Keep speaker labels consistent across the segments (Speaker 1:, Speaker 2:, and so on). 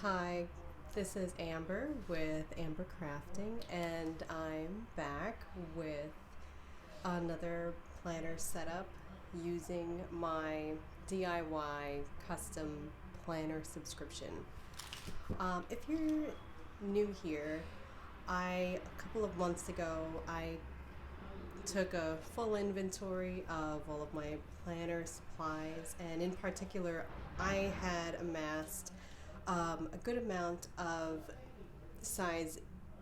Speaker 1: Hi, this is Amber with Amber Crafting, and I'm back with another planner setup using my DIY custom planner subscription. If you're new here, a couple of months ago, I took a full inventory of all of my planner supplies, and in particular, I had amassed a good amount of size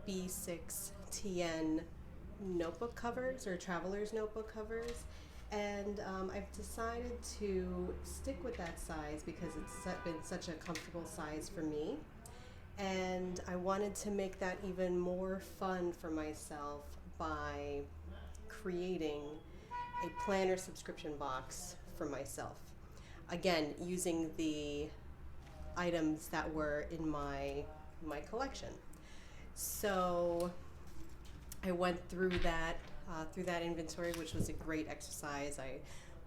Speaker 1: B6 TN notebook covers or traveler's notebook covers. And I've decided to stick with that size because it's been such a comfortable size for me. And I wanted to make that even more fun for myself by creating a planner subscription box for myself. Again, using the items that were in my collection. So I went through that inventory, which was a great exercise. I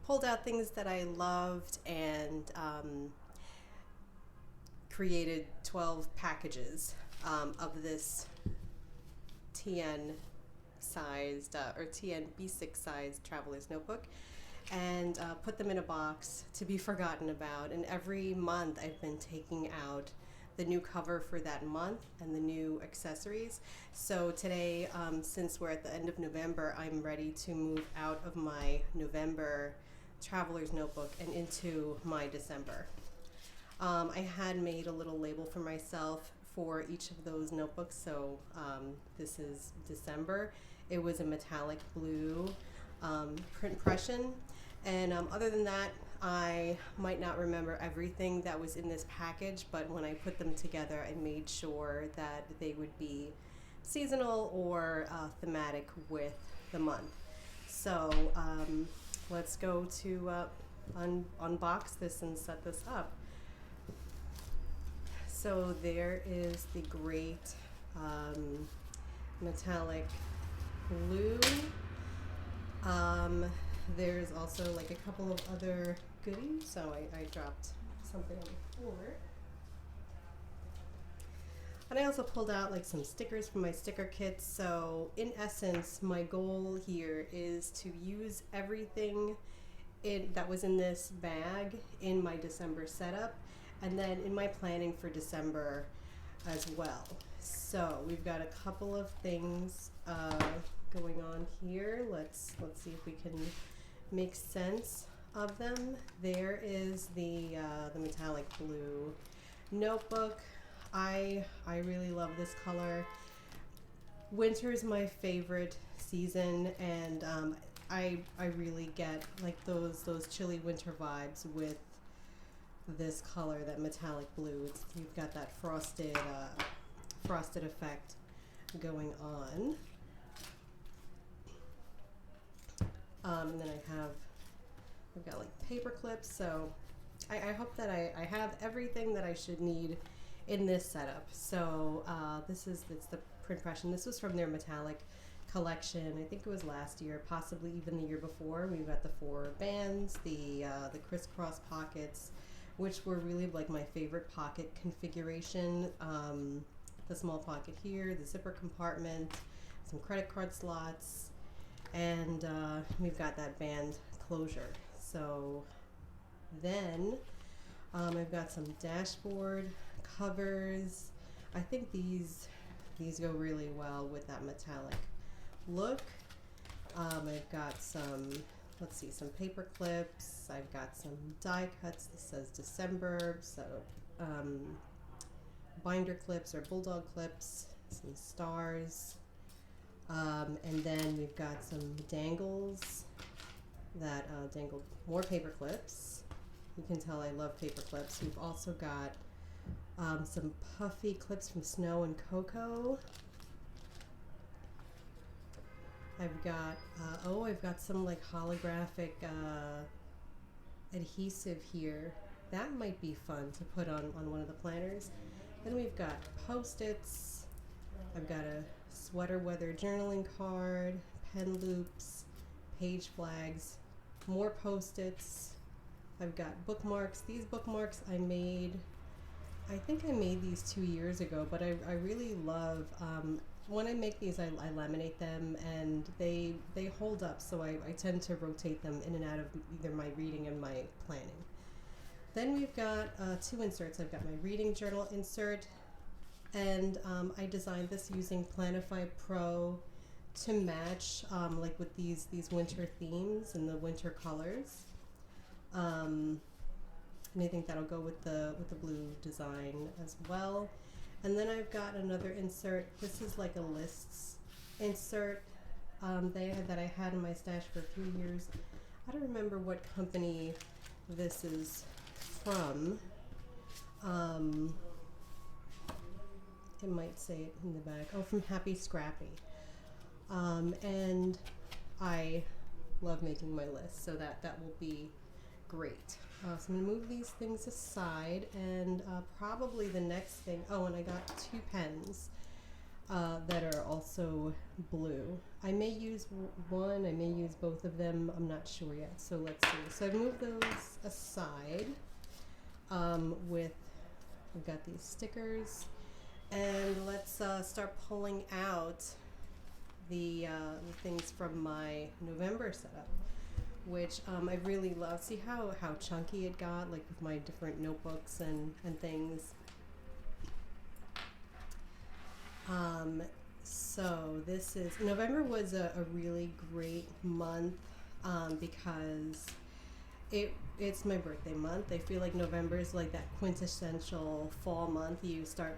Speaker 1: pulled out things that I loved and created 12 packages of this TN sized or TN B6 sized traveler's notebook, and put them in a box to be forgotten about. And every month I've been taking out the new cover for that month and the new accessories. So today, since we're at the end of November, I'm ready to move out of my November traveler's notebook and into my December. I had made a little label for myself for each of those notebooks. So this is December. It was a metallic blue print Prussian. And other than that, I might not remember everything that was in this package, but when I put them together, I made sure that they would be seasonal or thematic with the month. So let's go to unbox this and set this up. So there is the great metallic blue. There's also like a couple of other goodies. So I dropped something on the floor. And I also pulled out like some stickers from my sticker kits. So in essence, my goal here is to use everything that was in this bag in my December setup, and then in my planning for December as well. So we've got a couple of things going on here. Let's see if we can make sense of them. There is the metallic blue notebook. I really love this color. Winter is my favorite season, and I really get like those chilly winter vibes with this color, that metallic blue. You've got that frosted effect going on. And then I've got like paper clips. So I hope that I have everything that I should need in this setup. So it's the print Prussian. This was from their metallic collection. I think it was last year, possibly even the year before. We've got the 4 bands, the crisscross pockets, which were really like my favorite pocket configuration. The small pocket here, the zipper compartment, some credit card slots, and we've got that band closure. So then I've got some dashboard covers. I think these go really well with that metallic look. I've got some, let's see, some paper clips. I've got some die cuts. This says December. So binder clips or bulldog clips, some stars. And then we've got some dangles that dangle more paper clips. You can tell I love paper clips. We've also got some puffy clips from Snow and Cocoa. I've got some like holographic adhesive here. That might be fun to put on one of the planners. Then we've got Post-its. I've got a sweater weather journaling card, pen loops, page flags, more Post-its. I've got bookmarks. These bookmarks I made I think I made these 2 years ago, but I really love, when I make these, I laminate them and they hold up, so I tend to rotate them in and out of either my reading and my planning. Then we've got two inserts. I've got my reading journal insert, and I designed this using Planify Pro to match, like with these winter themes and the winter colors. And I think that'll go with the blue design as well. And then I've got another insert. This is like a lists insert that I had in my stash for a few years. I don't remember what company this is from. It might say it in the back. Oh, from Happy Scrappy. And I love making my list, so that will be great. So I'm going to move these things aside, and probably the next thing, oh, and I got two pens that are also blue. I may use one, I may use both of them, I'm not sure yet, so let's see. So I've moved those aside we've got these stickers, and let's start pulling out the things from my November setup, which I really love. See how chunky it got, like with my different notebooks and things. So this is, November was a really great month because it's my birthday month. I feel like November is like that quintessential fall month. You start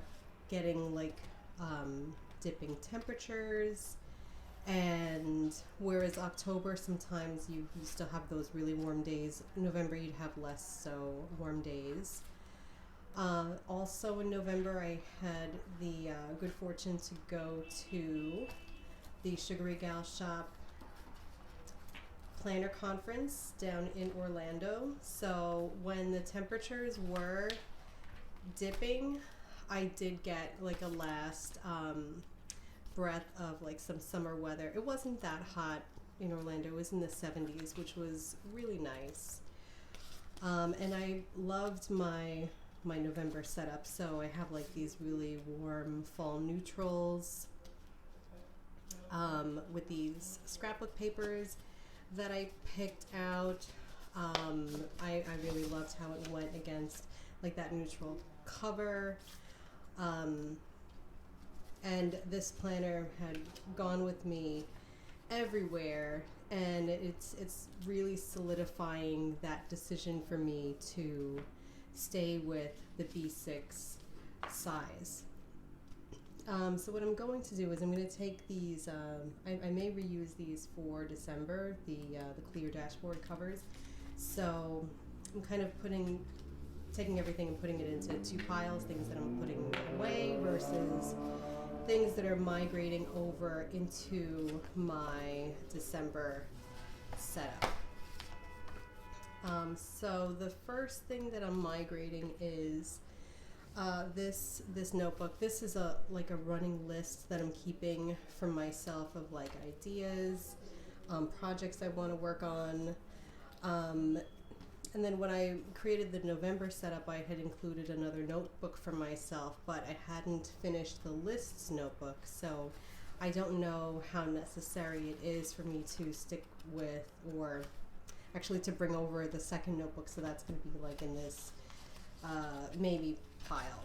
Speaker 1: getting like dipping temperatures, and whereas October sometimes you still have those really warm days, November you'd have less so warm days. Also in November I had the good fortune to go to the Sugary Gal Shop planner conference down in Orlando. So when the temperatures were dipping, I did get like a last breath of like some summer weather. It wasn't that hot in Orlando. It was in the 70s, which was really nice. And I loved my November setup. So I have like these really warm fall neutrals with these scrapbook papers that I picked out. I really loved how it went against like that neutral cover. And this planner had gone with me everywhere, and it's really solidifying that decision for me to stay with the B6 size. So what I'm going to do is I'm going to take these, I may reuse these for December, the clear dashboard covers. So I'm kind of taking everything and putting it into two piles, things that I'm putting away versus things that are migrating over into my December setup. So the first thing that I'm migrating is this notebook. This is like a running list that I'm keeping for myself of like ideas, projects I want to work on. And then when I created the November setup, I had included another notebook for myself, but I hadn't finished the lists notebook, so I don't know how necessary it is for me to stick with, or actually to bring over the second notebook, so that's going to be like in this maybe pile.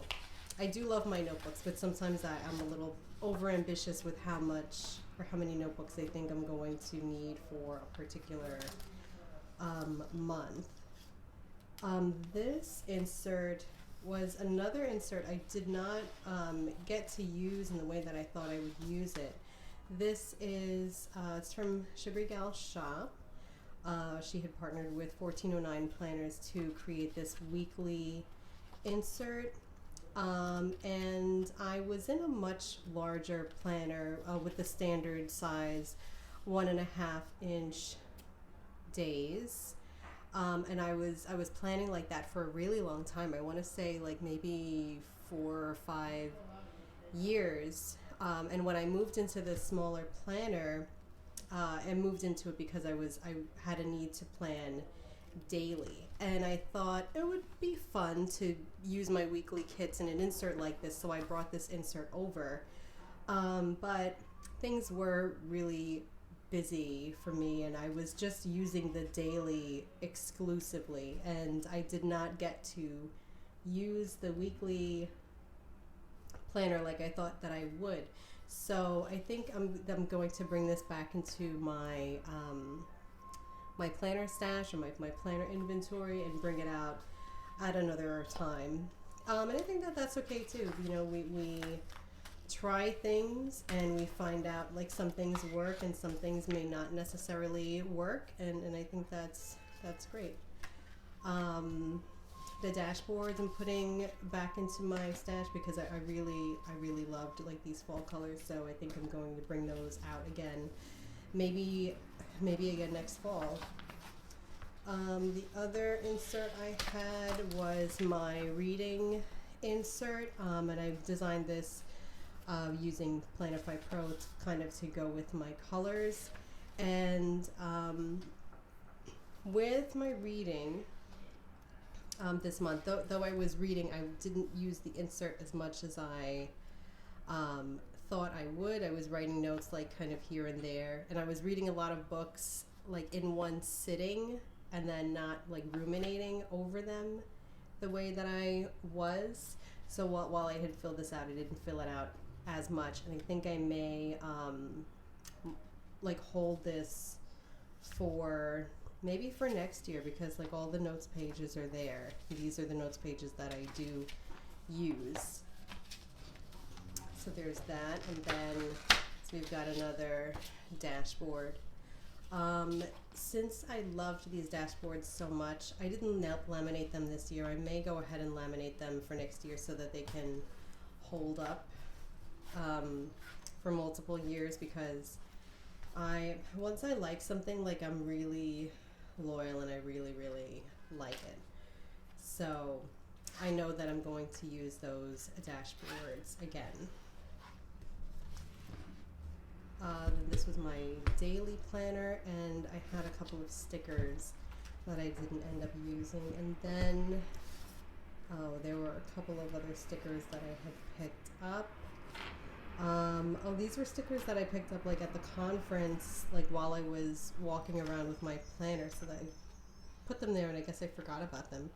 Speaker 1: I do love my notebooks, but sometimes I'm a little overambitious with how much or how many notebooks I think I'm going to need for a particular month. This insert was another insert I did not get to use in the way that I thought I would use it. This is, it's from Sugary Gal Shop. She had partnered with 1409 Planners to create this weekly insert. And I was in a much larger planner with the standard size 1.5 inch days. And I was planning like that for a really long time. I want to say like maybe 4 or 5 years. And when I moved into this smaller planner, I moved into it because I had a need to plan daily. and I thought it would be fun to use my weekly kits in an insert like this, so I brought this insert over. But things were really busy for me, and I was just using the daily exclusively, and I did not get to use the weekly planner like I thought that I would. So I think I'm going to bring this back into my my planner stash or my planner inventory and bring it out at another time. And I think that that's okay too. You know, we try things and we find out like some things work and some things may not necessarily work, and I think that's great. The dashboards I'm putting back into my stash because I really loved like these fall colors, so I think I'm going to bring those out again, maybe again next fall. The other insert I had was my reading insert, and I designed this using Planify Pro kind of to go with my colors. And with my reading this month, though I was reading, I didn't use the insert as much as I thought I would. I was writing notes like kind of here and there, and I was reading a lot of books like in one sitting and then not like ruminating over them the way that I was. So while I had filled this out, I didn't fill it out as much, and I think I may like hold this for maybe for next year, because like all the notes pages are there. These are the notes pages that I do use. So there's that, and then so we've got another dashboard. Since I loved these dashboards so much, I didn't laminate them this year. I may go ahead and laminate them for next year so that they can hold up for multiple years, because once I like something, like I'm really loyal and I really like it. So I know that I'm going to use those dashboards again. This was my daily planner, and I had a couple of stickers that I didn't end up using, and then there were a couple of other stickers that I had picked up. These were stickers that I picked up like at the conference, like while I was walking around with my planner, so that I put them there and I guess I forgot about them.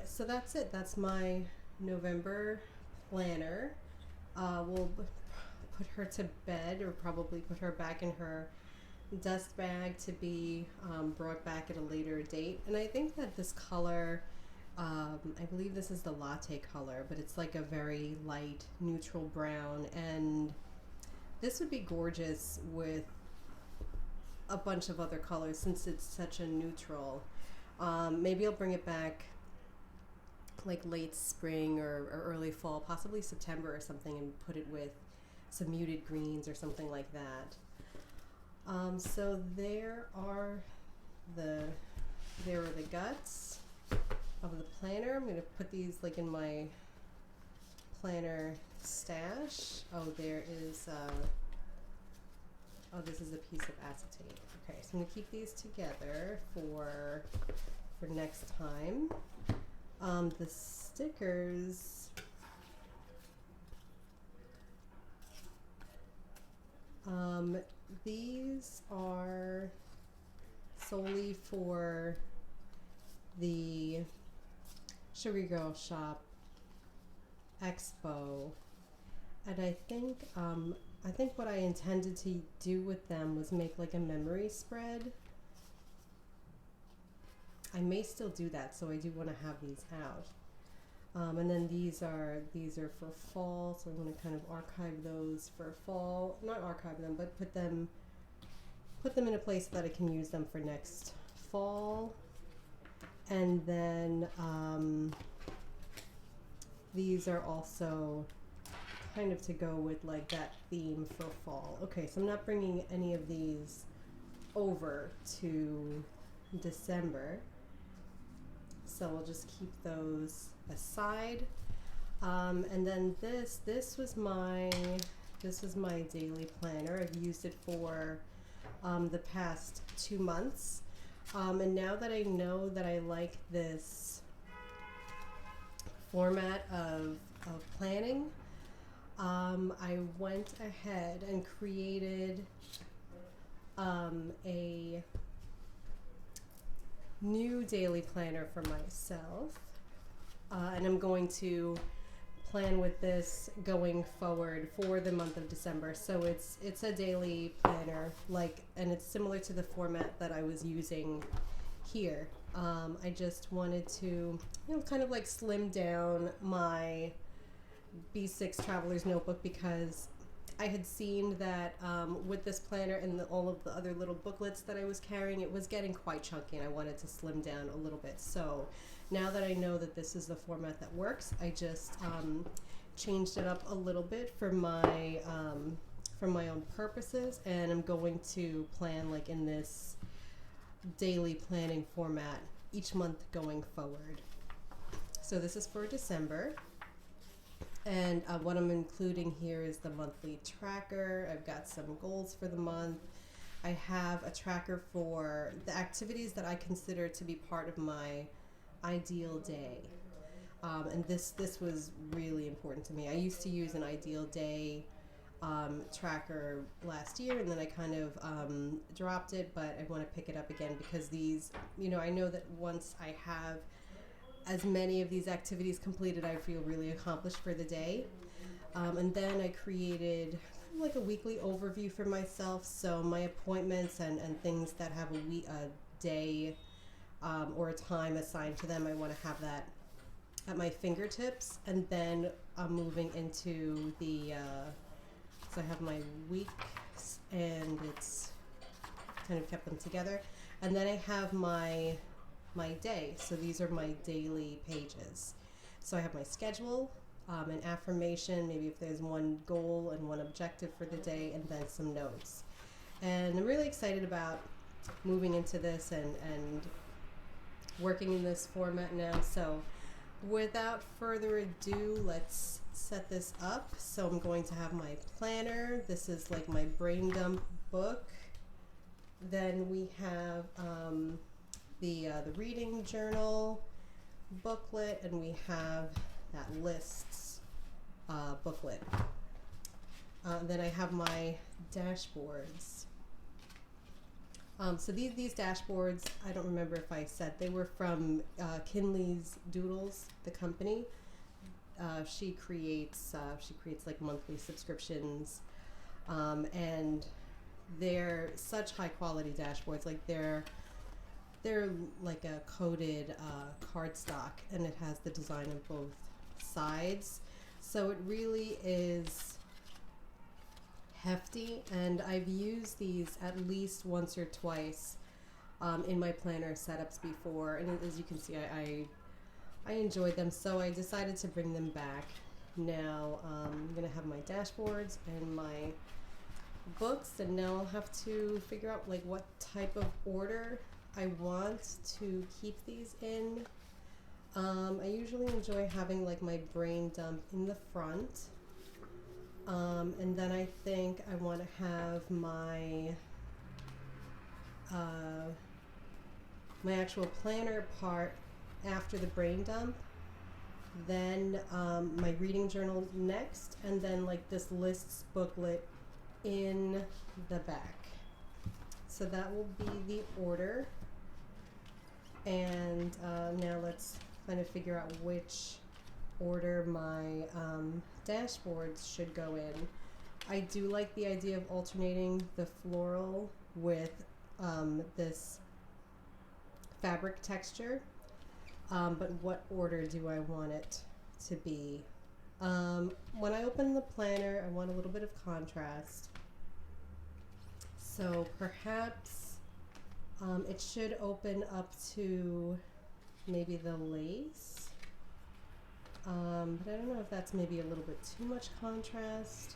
Speaker 1: So that's it. That's my November planner. We'll put her to bed, or probably put her back in her dust bag to be brought back at a later date. And I think that this color, I believe this is the latte color, but it's like a very light neutral brown, and this would be gorgeous with a bunch of other colors since it's such a neutral. Maybe I'll bring it back like late spring or early fall, possibly September or something, and put it with some muted greens or something like that. So there are the guts of the planner. I'm going to put these like in my planner stash. Oh, there is this is a piece of acetate. Okay, so I'm going to keep these together for next time. The stickers, these are solely for the Sugar Girl Shop Expo, and I think what I intended to do with them was make like a memory spread. I may still do that, so I do want to have these out. And then these are for fall, so I'm going to kind of archive those for fall. Not archive them, but put them in a place so that I can use them for next fall. And then these are also kind of to go with like that theme for fall. Okay, so I'm not bringing any of these over to December, so we'll just keep those aside. And then this was my daily planner. I've used it for the past 2 months. And now that I know that I like this format of planning, I went ahead and created a new daily planner for myself. And I'm going to plan with this going forward for the month of December. So it's a daily planner, and it's similar to the format that I was using here. I just wanted to, kind of like slim down my B6 Traveler's Notebook, because I had seen that with this planner and all of the other little booklets that I was carrying, it was getting quite chunky, and I wanted to slim down a little bit. So now that I know that this is the format that works, I just changed it up a little bit for my own purposes, and I'm going to plan like in this daily planning format each month going forward. So this is for December. And what I'm including here is the monthly tracker. I've got some goals for the month. I have a tracker for the activities that I consider to be part of my ideal day. And this was really important to me. I used to use an ideal day tracker last year, and then I kind of dropped it, but I want to pick it up again because these, I know that once I have as many of these activities completed, I feel really accomplished for the day. And then I created like a weekly overview for myself. So my appointments and things that have a day or a time assigned to them, I want to have that at my fingertips. And then I'm moving into so I have my weeks, and it's kind of kept them together. And then I have my day. So these are my daily pages. So I have my schedule, an affirmation, maybe if there's one goal and one objective for the day, and then some notes. And I'm really excited about moving into this and working in this format now. So without further ado, let's set this up. So I'm going to have my planner. This is like my brain dump book. Then we have the reading journal booklet, and we have that lists booklet. Then I have my dashboards. So these dashboards, I don't remember if I said, they were from Kinley's Doodles, the company. She creates like monthly subscriptions, and they're such high quality dashboards. Like they're like a coated cardstock, and it has the design of both sides. So it really is hefty, and I've used these at least once or twice in my planner setups before, and as you can see, I enjoyed them, so I decided to bring them back. Now I'm gonna have my dashboards and my books, and now I'll have to figure out like what type of order I want to keep these in. I usually enjoy having like my brain dump in the front, and then I think I want to have my my actual planner part after the brain dump, then my reading journal next, and then like this lists booklet in the back. So that will be the order. And now let's kind of figure out which order my dashboards should go in. I do like the idea of alternating the floral with this fabric texture, but what order do I want it to be? When I open the planner, I want a little bit of contrast. So perhaps it should open up to maybe the lace, but I don't know if that's maybe a little bit too much contrast.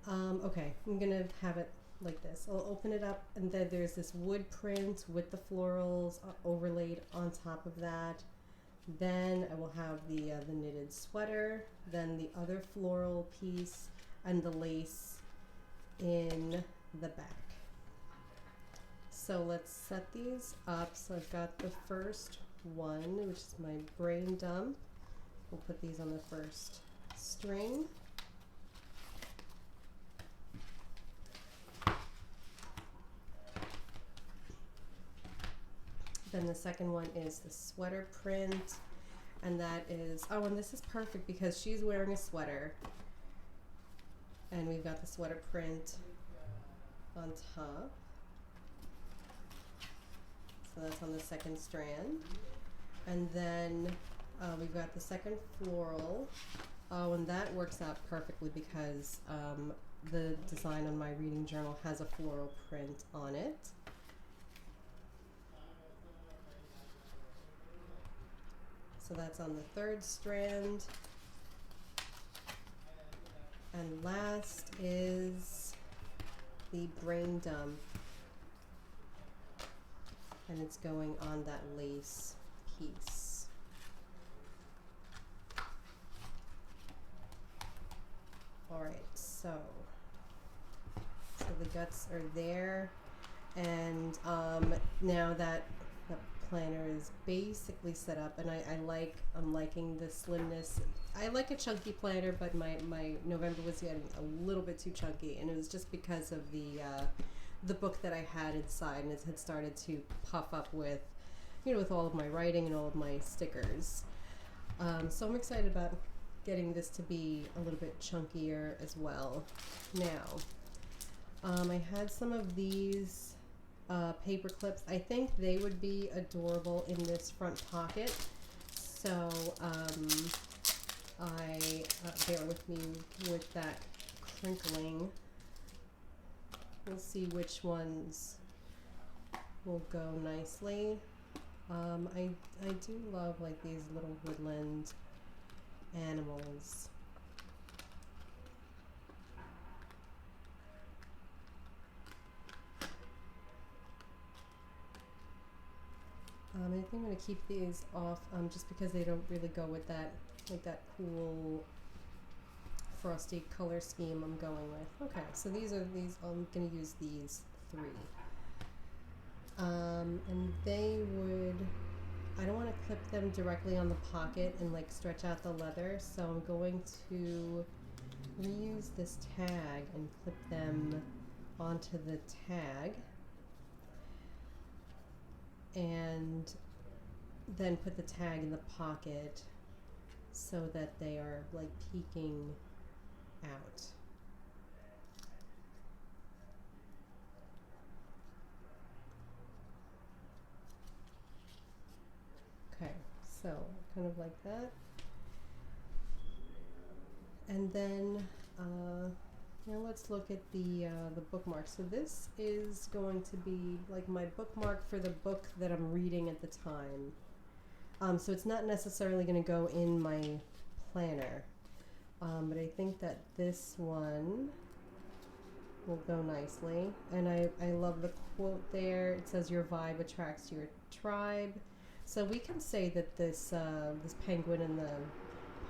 Speaker 1: Okay, I'm gonna have it like this. I'll open it up, and then there's this wood print with the florals overlaid on top of that. Then I will have the knitted sweater, then the other floral piece, and the lace in the back. So let's set these up. So I've got the first one, which is my brain dump. We'll put these on the first string. Then the second one is the sweater print, and that is, oh, and this is perfect because she's wearing a sweater, and we've got the sweater print on top. So that's on the second strand. And then we've got the second floral. Oh, and that works out perfectly because the design on my reading journal has a floral print on it. So that's on the third strand. And last is the brain dump. And it's going on that lace piece. Alright, so the guts are there. And now that the planner is basically set up, and I'm liking the slimness. I like a chunky planner, but my November was getting a little bit too chunky, and it was just because of the book that I had inside, and it had started to puff up with, with all of my writing and all of my stickers. So I'm excited about getting this to be a little bit chunkier as well. Now, I had some of these paper clips. I think they would be adorable in this front pocket. So bear with me with that crinkling. We'll see which ones will go nicely. I do love like these little woodland animals. I think I'm going to keep these off just because they don't really go with that, like that cool frosty color scheme I'm going with. Okay, so I'm going to use these three. And they would, I don't want to clip them directly on the pocket and like stretch out the leather, so I'm going to reuse this tag and clip them onto the tag. And then put the tag in the pocket so that they are like peeking out. Okay, so kind of like that. And then now let's look at the bookmark. So this is going to be like my bookmark for the book that I'm reading at the time. So it's not necessarily going to go in my planner, but I think that this one will go nicely. And I love the quote there. It says, "Your vibe attracts your tribe." So we can say that this penguin and the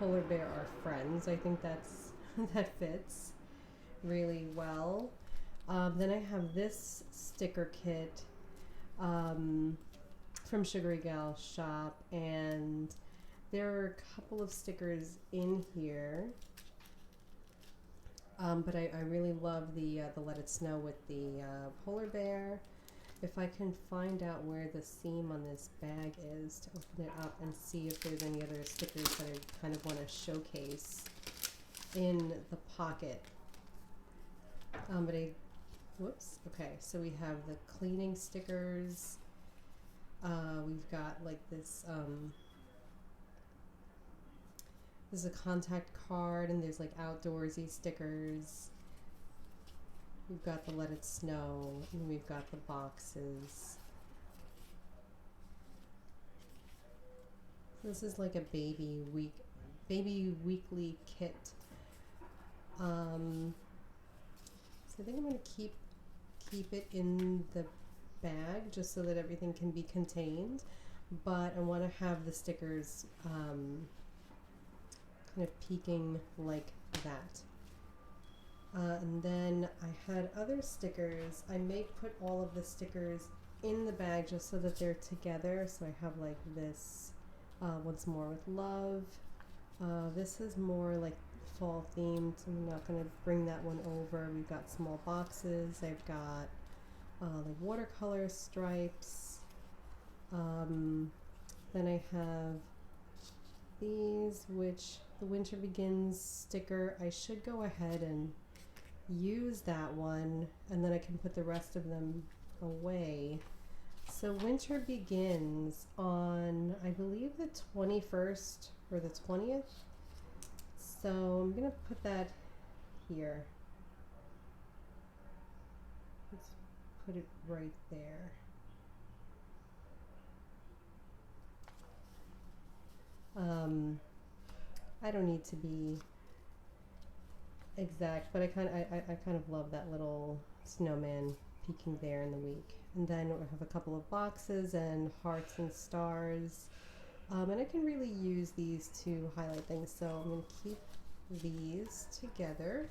Speaker 1: polar bear are friends. I think that fits really well. Then I have this sticker kit from Sugary Gal Shop, and there are a couple of stickers in here. But I really love the Let It Snow with the polar bear. If I can find out where the seam on this bag is to open it up and see if there's any other stickers that I kind of want to showcase in the pocket. Whoops, okay, so we have the cleaning stickers. We've got like this, this is a contact card, and there's like outdoorsy stickers. We've got the Let It Snow, and we've got the boxes. This is like a baby weekly kit. So I think I'm going to keep it in the bag just so that everything can be contained, but I want to have the stickers kind of peeking like that. And then I had other stickers. I may put all of the stickers in the bag just so that they're together. So I have like this Once More with Love. This is more like fall themed. I'm not going to bring that one over. We've got small boxes. I've got like watercolor stripes. Then I have these, which the Winter Begins sticker. I should go ahead and use that one, and then I can put the rest of them away. So Winter begins on, I believe, the 21st or the 20th. So I'm going to put that here. Let's put it right there. I don't need to be exact, but I kind of love that little snowman peeking there in the week. And then we have a couple of boxes and hearts and stars. And I can really use these to highlight things. So I'm going to keep these together.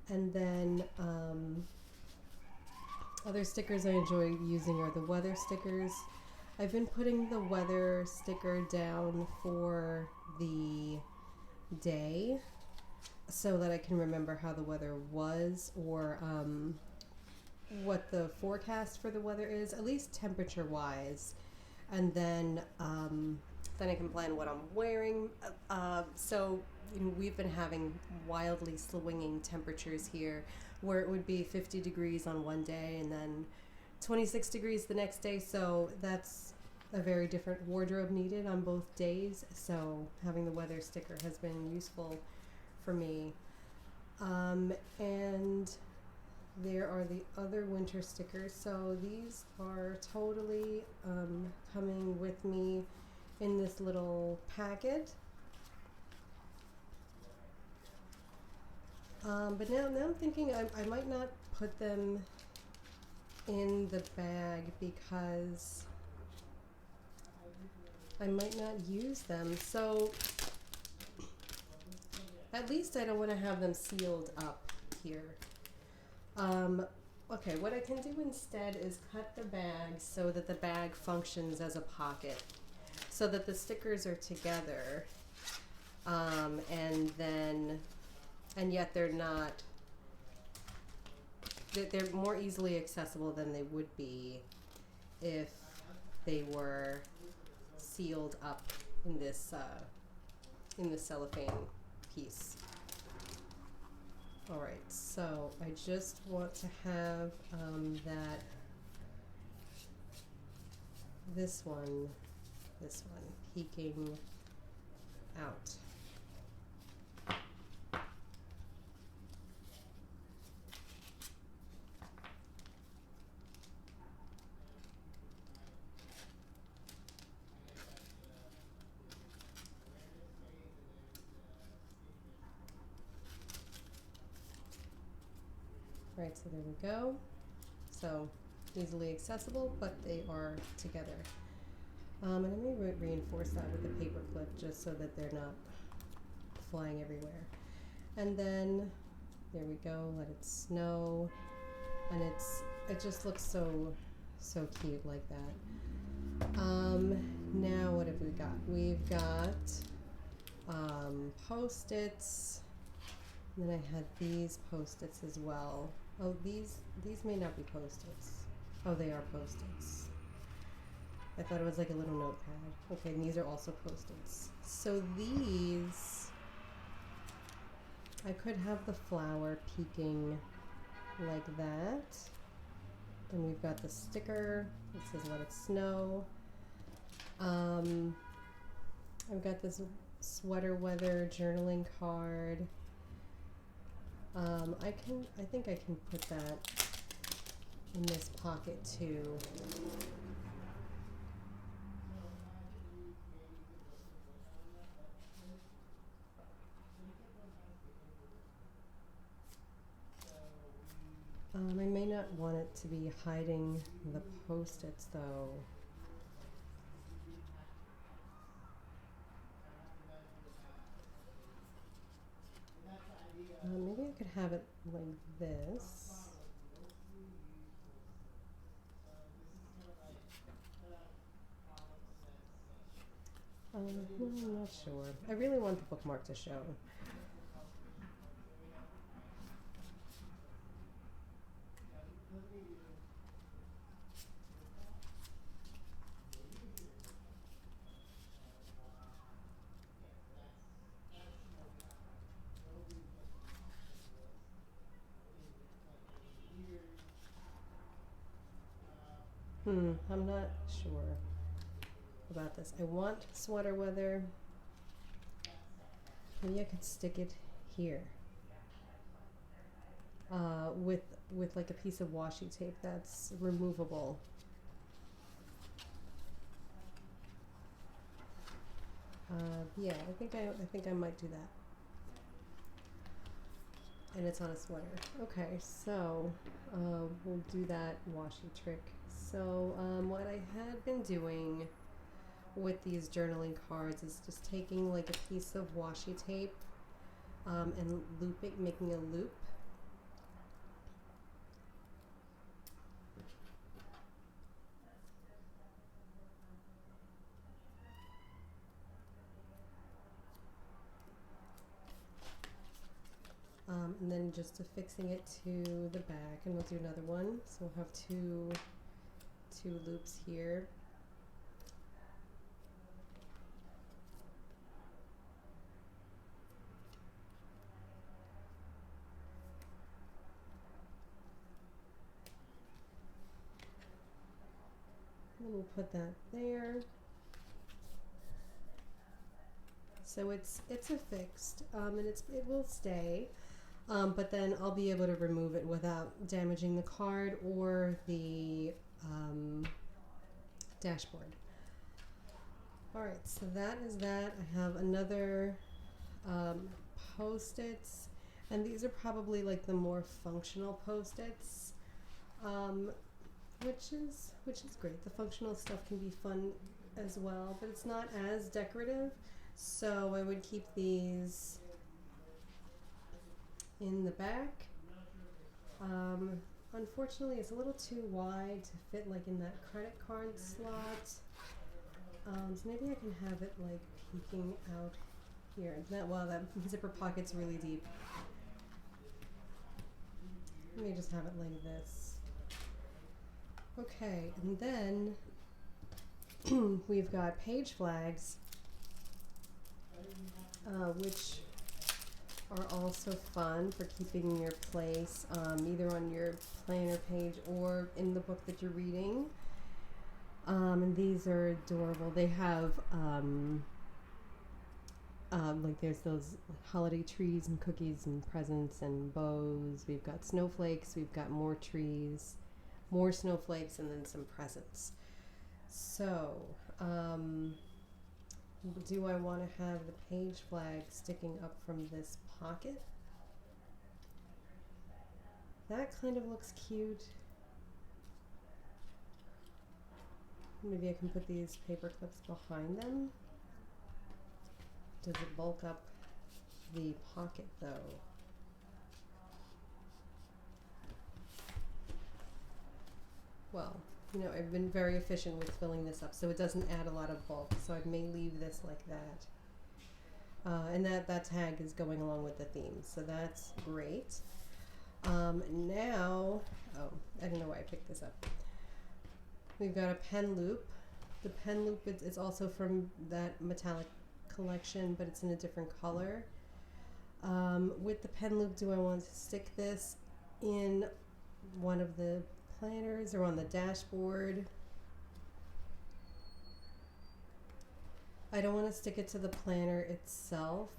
Speaker 1: And then other stickers I enjoy using are the weather stickers. I've been putting the weather sticker down for the day so that I can remember how the weather was, or what the forecast for the weather is, at least temperature wise. And then I can plan what I'm wearing. So we've been having wildly swinging temperatures here, where it would be 50 degrees on one day and then 26 degrees the next day. So that's a very different wardrobe needed on both days. So having the weather sticker has been useful for me. And there are the other winter stickers. So these are totally coming with me in this little packet. But now I'm thinking I might not put them in the bag because I might not use them. So at least I don't want to have them sealed up here. Okay, what I can do instead is cut the bag so that the bag functions as a pocket, so that the stickers are together, and yet they're not, they're more easily accessible than they would be if they were sealed up in this cellophane piece. All right, so I just want to have this one peeking out. Right, so there we go. So easily accessible, but they are together. And I'm going to reinforce that with a paper clip just so that they're not flying everywhere. And then there we go. Let it snow, and it just looks so cute like that. Now what have we got? We've got Post-its. And then I had these Post-its as well. Oh, these may not be Post-its. Oh, they are Post-its. I thought it was like a little notepad. Okay, and these are also Post-its. So these, I could have the flower peeking like that. And we've got the sticker that says "Let It Snow." I've got this sweater weather journaling card. I think I can put that in this pocket too. I may not want it to be hiding the Post-its though. Maybe I could have it like this. I'm not sure. I really want the bookmark to show. I'm not sure about this. I want sweater weather. Maybe I could stick it here. With like a piece of washi tape that's removable. Yeah, I think I might do that. And it's on a sweater. Okay, so we'll do that washi trick. So what I had been doing with these journaling cards is just taking like a piece of washi tape and making a loop. And then just affixing it to the back, and we'll do another one. So we'll have two loops here. And we'll put that there. So it's affixed, and it will stay. But then I'll be able to remove it without damaging the card or the dashboard. All right, so that is that. I have another Post-its, and these are probably like the more functional Post-its, which is great. The functional stuff can be fun as well, but it's not as decorative. So I would keep these in the back. Unfortunately, it's a little too wide to fit like in that credit card slot. So maybe I can have it like peeking out here. Well, that zipper pocket's really deep. Let me just have it like this. Okay, and then we've got page flags, which are also fun for keeping your place, either on your planner page or in the book that you're reading. And these are adorable. They have like there's those holiday trees and cookies and presents and bows. We've got snowflakes. We've got more trees, more snowflakes, and then some presents. So do I want to have the page flag sticking up from this pocket? That kind of looks cute. Maybe I can put these paper clips behind them. Does it bulk up the pocket though? Well, you know, I've been very efficient with filling this up, so it doesn't add a lot of bulk. So I may leave this like that. And that tag is going along with the theme, so that's great. Now, I don't know why I picked this up. We've got a pen loop. The pen loop is also from that metallic collection, but it's in a different color. With the pen loop, do I want to stick this in one of the planners or on the dashboard? I don't want to stick it to the planner itself,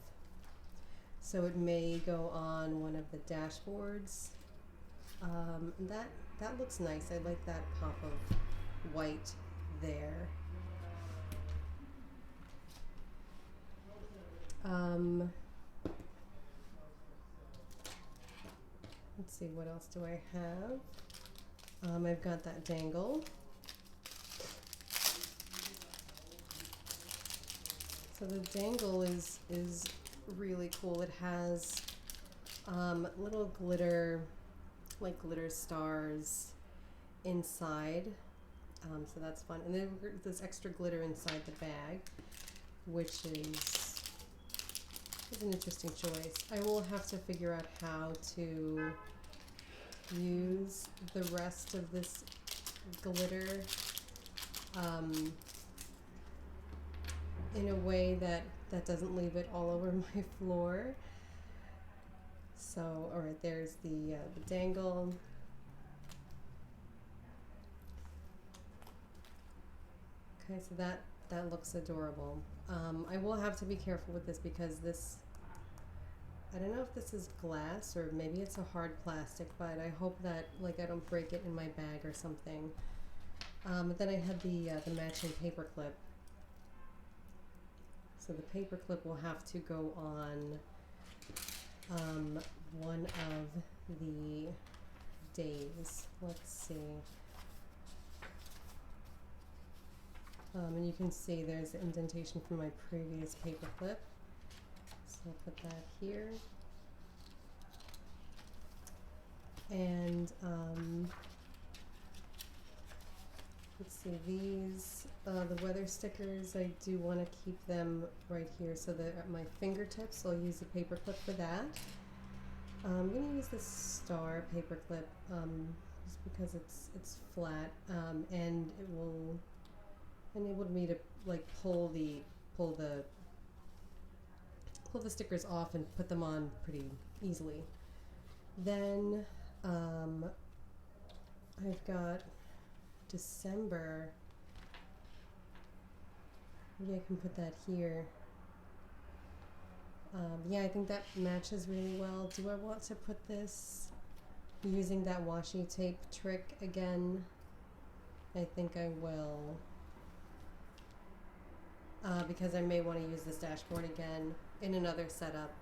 Speaker 1: so it may go on one of the dashboards. That looks nice. I like that pop of white there. Let's see, what else do I have? I've got that dangle. So the dangle is really cool. It has little glitter, like glitter stars inside. So that's fun. And then there's extra glitter inside the bag. which is an interesting choice. I will have to figure out how to use the rest of this glitter in a way that doesn't leave it all over my floor. So, all right, there's the dangle. Okay, so that looks adorable. I will have to be careful with this because this, I don't know if this is glass or maybe it's a hard plastic, but I hope that like I don't break it in my bag or something. Then I had the matching paper clip. So the paper clip will have to go on one of the days. Let's see. And you can see there's the indentation from my previous paper clip. So I'll put that here. And let's see, these, the weather stickers, I do want to keep them right here so they're at my fingertips. So I'll use a paper clip for that. I'm going to use this star paper clip just because it's flat and it will enable me to like pull the stickers off and put them on pretty easily. Then I've got December. Maybe I can put that here. Yeah, I think that matches really well. Do I want to put this using that washi tape trick again? I think I will. Because I may want to use this dashboard again in another setup.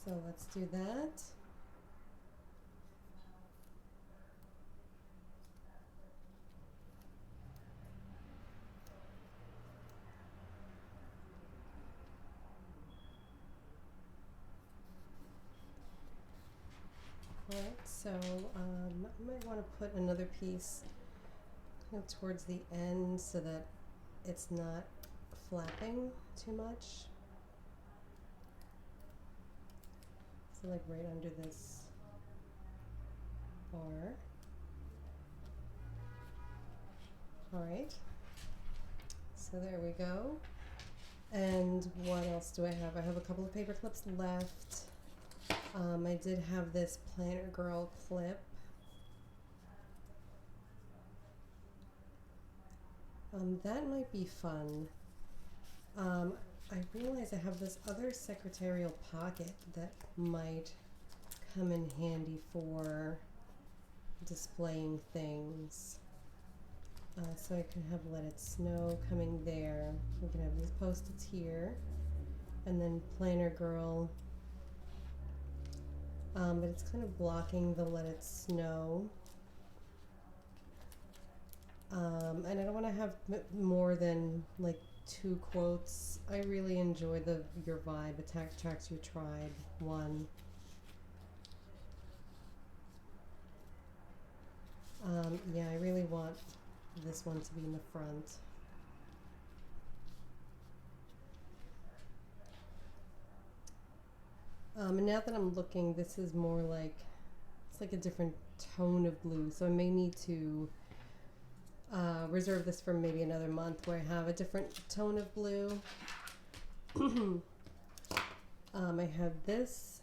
Speaker 1: So let's do that. Alright, so I might want to put another piece kind of towards the end so that it's not flapping too much. So like right under this bar. Alright, so there we go. And what else do I have? I have a couple of paper clips left. I did have this Planner Girl clip. That might be fun. I realize I have this other secretarial pocket that might come in handy for displaying things. So I can have Let It Snow coming there. We can have these post-its here. And then Planner Girl. But it's kind of blocking the Let It Snow. And I don't want to have more than like 2 quotes. I really enjoy the Your Vibe, Attracts Your Tribe one. Yeah, I really want this one to be in the front. And now that I'm looking, this is more like, it's like a different tone of blue. So I may need to reserve this for maybe another month where I have a different tone of blue. I have this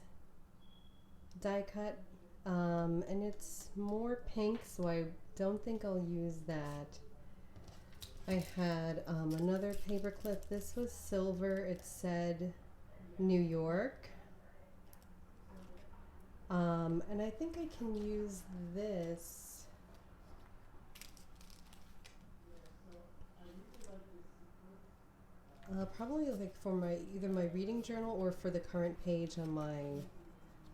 Speaker 1: die cut, and it's more pink, so I don't think I'll use that. I had another paper clip. This was silver. It said New York. And I think I can use this. Probably like for my either my reading journal or for the current page on my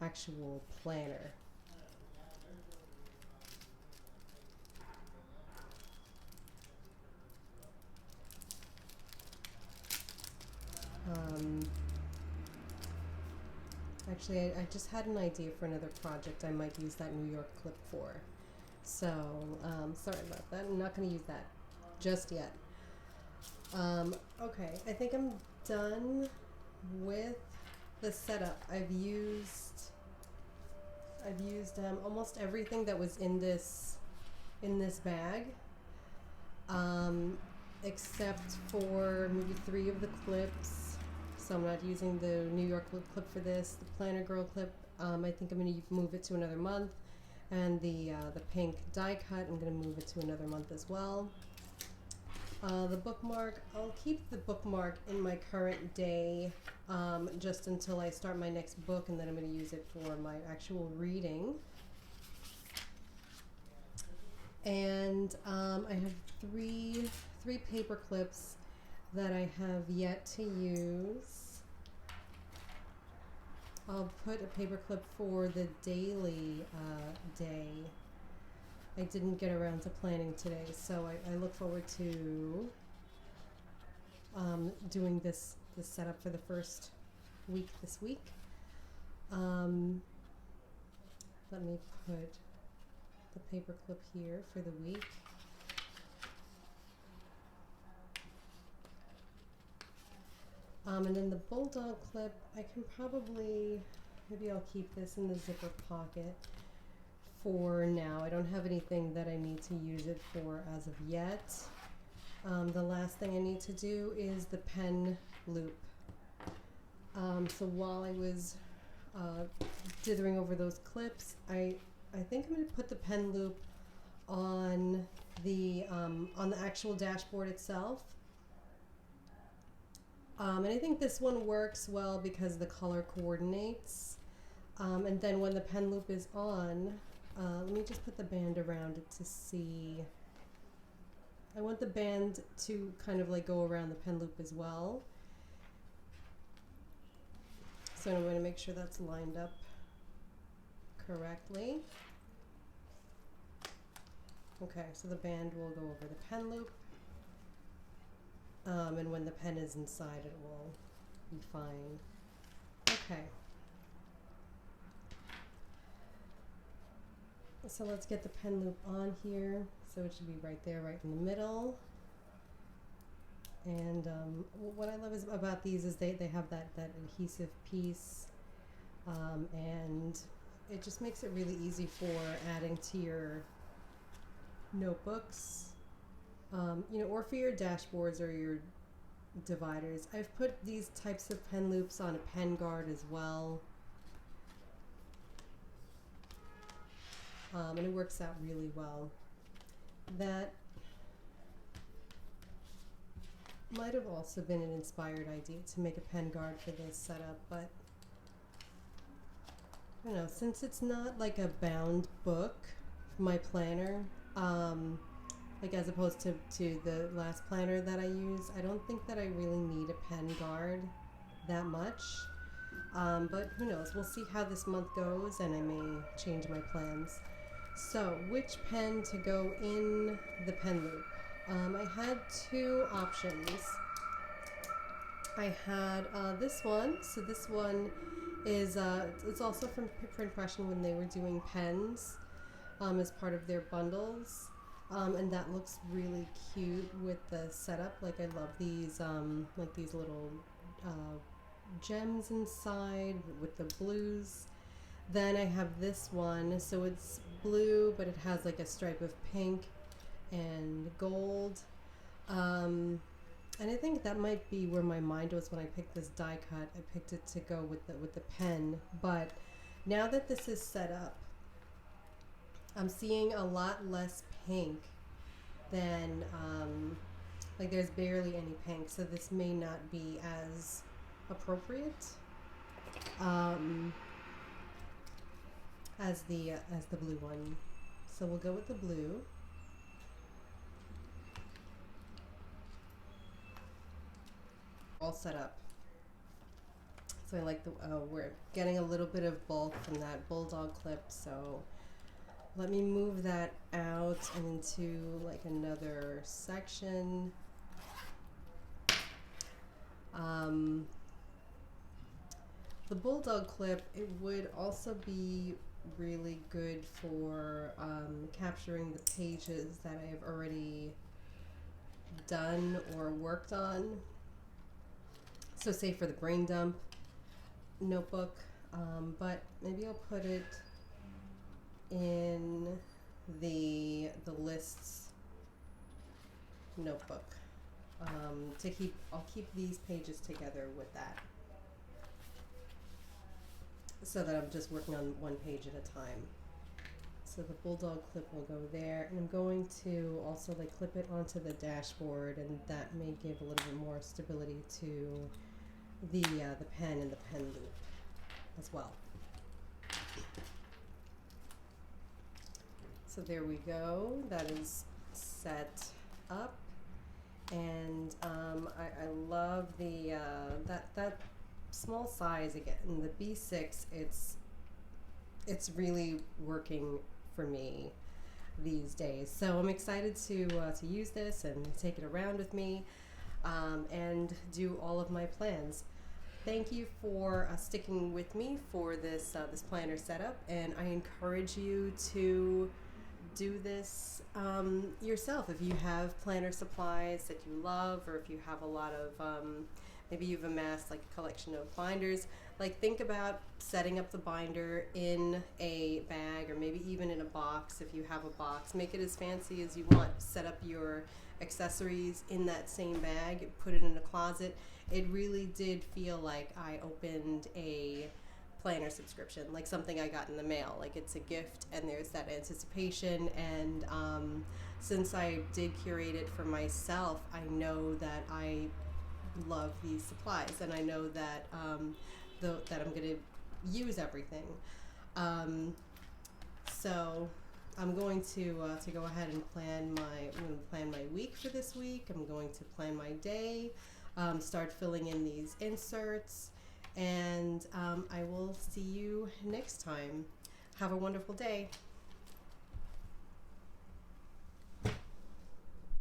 Speaker 1: actual planner. Actually, I just had an idea for another project I might use that New York clip for. So, sorry about that. I'm not going to use that just yet. Okay, I think I'm done with the setup. I've used almost everything that was in this bag, except for maybe 3 of the clips. So I'm not using the New York clip for this. The Planner Girl clip, I think I'm going to move it to another month, and the pink die cut, I'm going to move it to another month as well. The bookmark, I'll keep the bookmark in my current day just until I start my next book, and then I'm going to use it for my actual reading. And I have three paper clips that I have yet to use. I'll put a paper clip for the daily day. I didn't get around to planning today, so I look forward to doing this setup for the first week this week. Let me put the paper clip here for the week. And then the bulldog clip, I can probably, maybe I'll keep this in the zipper pocket for now. I don't have anything that I need to use it for as of yet. The last thing I need to do is the pen loop. So while I was dithering over those clips, I think I'm going to put the pen loop on the actual dashboard itself. And I think this one works well because the color coordinates. And then when the pen loop is on, let me just put the band around it to see. I want the band to kind of like go around the pen loop as well. So I'm going to make sure that's lined up correctly. Okay, so the band will go over the pen loop. And when the pen is inside, it will be fine. Okay. So let's get the pen loop on here. So it should be right there, right in the middle. And what I love about these is they have that adhesive piece, and it just makes it really easy for adding to your notebooks, you know, or for your dashboards or your dividers. I've put these types of pen loops on a pen guard as well. And it works out really well. That might have also been an inspired idea to make a pen guard for this setup, but I don't know, since it's not like a bound book, my planner, like as opposed to the last planner that I use, I don't think that I really need a pen guard that much. But who knows, we'll see how this month goes, and I may change my plans. So, which pen to go in the pen loop? I had 2 options. I had this one. So this one is it's also from Print Impression when they were doing pens as part of their bundles, and that looks really cute with the setup. Like I love these like these little gems inside with the blues. Then I have this one, so it's blue, but it has like a stripe of pink and gold. And I think that might be where my mind was when I picked this die cut. I picked it to go with the pen. But now that this is set up, I'm seeing a lot less pink than like there's barely any pink, so this may not be as appropriate as the blue one. So we'll go with the blue. All set up. So I like the we're getting a little bit of bulk from that bulldog clip, so let me move that out into like another section. The bulldog clip, it would also be really good for capturing the pages that I have already done or worked on. So say for the brain dump notebook, but maybe I'll put it in the lists notebook. I'll keep these pages together with that, so that I'm just working on one page at a time. So the bulldog clip will go there, and I'm going to also like clip it onto the dashboard, and that may give a little bit more stability to the pen and the pen loop as well. So there we go. That is set up, and I love the that small size again. The B6, it's really working for me these days. So I'm excited to use this and take it around with me, and do all of my plans. Thank you for sticking with me for this planner setup, and I encourage you to do this yourself. If you have planner supplies that you love, or if you have a lot of maybe you've amassed like a collection of binders, like think about setting up the binder in a bag, or maybe even in a box. If you have a box, make it as fancy as you want. Set up your accessories in that same bag, put it in a closet. It really did feel like I opened a planner subscription, like something I got in the mail. Like it's a gift, and there's that anticipation. And since I did curate it for myself, I know that I love these supplies, and I know that that I'm going to use everything. So I'm going to go ahead and plan my week for this week. I'm going to plan my day, start filling in these inserts, and I will see you next time. Have a wonderful day.